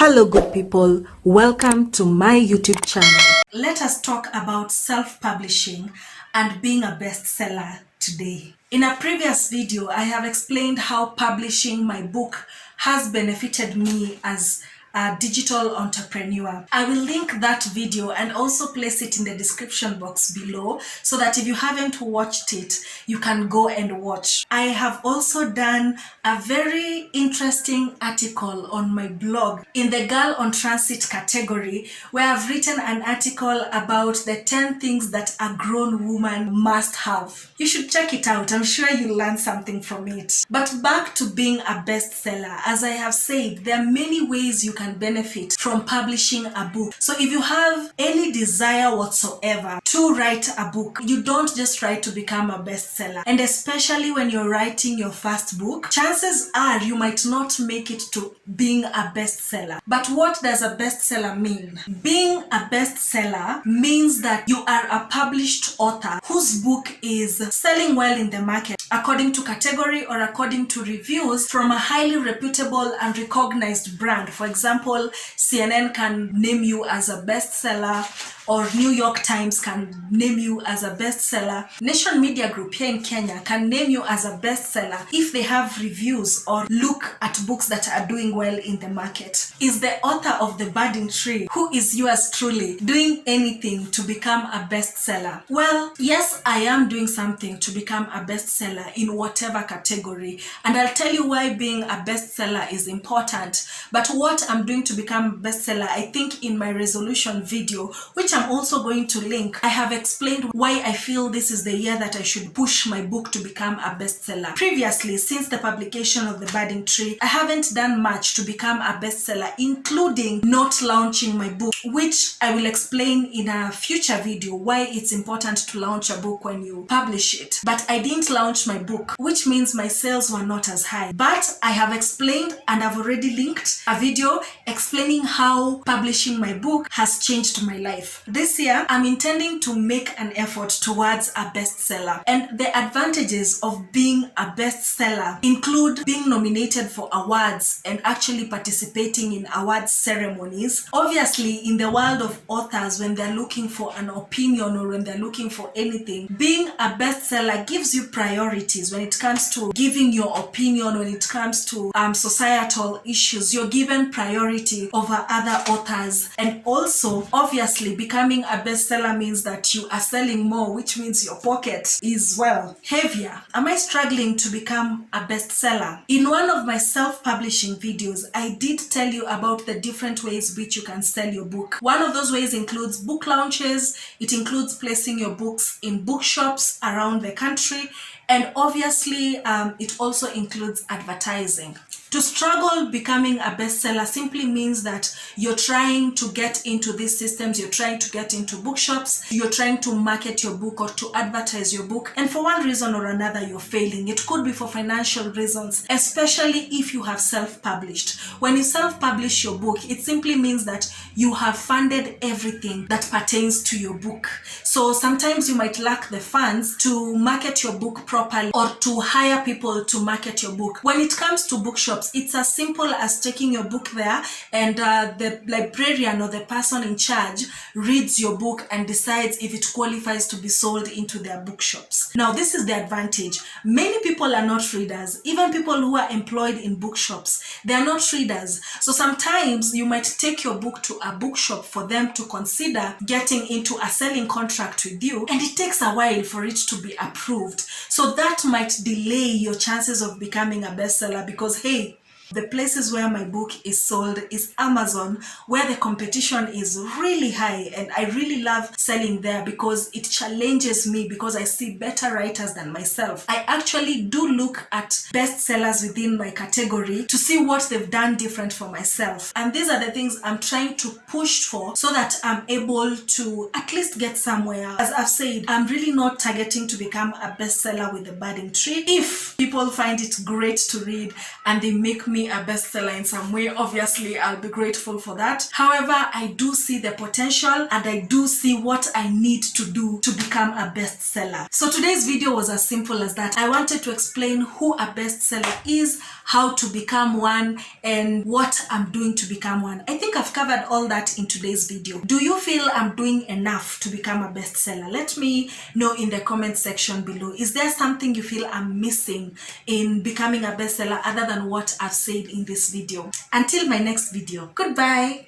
Hello good people, welcome to my YouTube channel. Let us talk about self-publishing and being a bestseller today. In a previous video, I have explained how publishing my book has benefited me as a digital entrepreneur. I will link that video and also place it in the description box below so that if you haven't watched it, you can go and watch. I have also done a very interesting article on my blog in the Girl on Transit category, where I've written an article about the 10 things that a grown woman must have. You should check it out. I'm sure you'll learn something from it. But back to being a bestseller. As I have said, there are many ways you can benefit from publishing a book. So if you have any desire whatsoever to write a book, you don't just try to become a bestseller. And especially when you're writing your first book, chances are you might not make it to being a bestseller. But what does a bestseller mean? Being a bestseller means that you are a published author whose book is selling well in the market according to category or according to reviews from a highly reputable and recognized brand. For example, CNN can name you as a bestseller, or New York Times can name you as a bestseller. Nation Media Group here in Kenya can name you as a bestseller if they have reviews or look at books that are doing well in the market. Is the author of The Budding Tree, who is yours truly, doing anything to become a bestseller? Well, yes, I am doing something to become a bestseller in whatever category, and I'll tell you why being a bestseller is important. But what I'm doing to become a bestseller, I think in my resolution video, which I'm also going to link, I have explained why I feel this is the year that I should push my book to become a bestseller. Previously, since the publication of The Budding Tree, I haven't done much to become a bestseller, including not launching my book, which I will explain in a future video why it's important to launch a book when you publish it. But I didn't launch my book, which means my sales were not as high. But I have explained and I've already linked a video explaining how publishing my book has changed my life. This year, I'm intending to make an effort towards a bestseller. And the advantages of being a bestseller include being nominated for awards and actually participating in awards ceremonies. Obviously, in the world of authors, when they're looking for an opinion or when they're looking for anything, being a bestseller gives you priorities when it comes to giving your opinion, when it comes to societal issues. You're given priority over other authors. And also, obviously, becoming a bestseller means that you are selling more, which means your pocket is, well, heavier. Am I struggling to become a bestseller? In one of my self-publishing videos, I did tell you about the different ways which you can sell your book. One of those ways includes book launches. It includes placing your books in bookshops around the country. And obviously, it also includes advertising. To struggle becoming a bestseller simply means that you're trying to get into these systems, you're trying to get into bookshops, you're trying to market your book or to advertise your book, and for one reason or another you're failing. It could be for financial reasons, especially if you have self-published. When you self-publish your book, it simply means that you have funded everything that pertains to your book. So sometimes you might lack the funds to market your book properly or to hire people to market your book. When it comes to bookshops, it's as simple as taking your book there and the librarian or the person in charge reads your book and decides if it qualifies to be sold into their bookshops. Now, this is the advantage. Many people are not readers. Even people who are employed in bookshops, they are not readers. So sometimes you might take your book to a bookshop for them to consider getting into a selling contract with you, and it takes a while for it to be approved. So that might delay your chances of becoming a bestseller because, hey, the places where my book is sold is Amazon, where the competition is really high, and I really love selling there because it challenges me because I see better writers than myself. I actually do look at bestsellers within my category to see what they've done different for myself. And these are the things I'm trying to push for so that I'm able to at least get somewhere. As I've said, I'm really not targeting to become a bestseller with The Budding Tree. If people find it great to read and they make me me a bestseller in some way, obviously I'll be grateful for that. However, I do see the potential and I do see what I need to do to become a bestseller. So today's video was as simple as that. I wanted to explain who a bestseller is, how to become one, and what I'm doing to become one. I think I've covered all that in today's video. Do you feel I'm doing enough to become a bestseller? Let me know in the comment section below. Is there something you feel I'm missing in becoming a bestseller other than what I've said in this video? Until my next video, goodbye.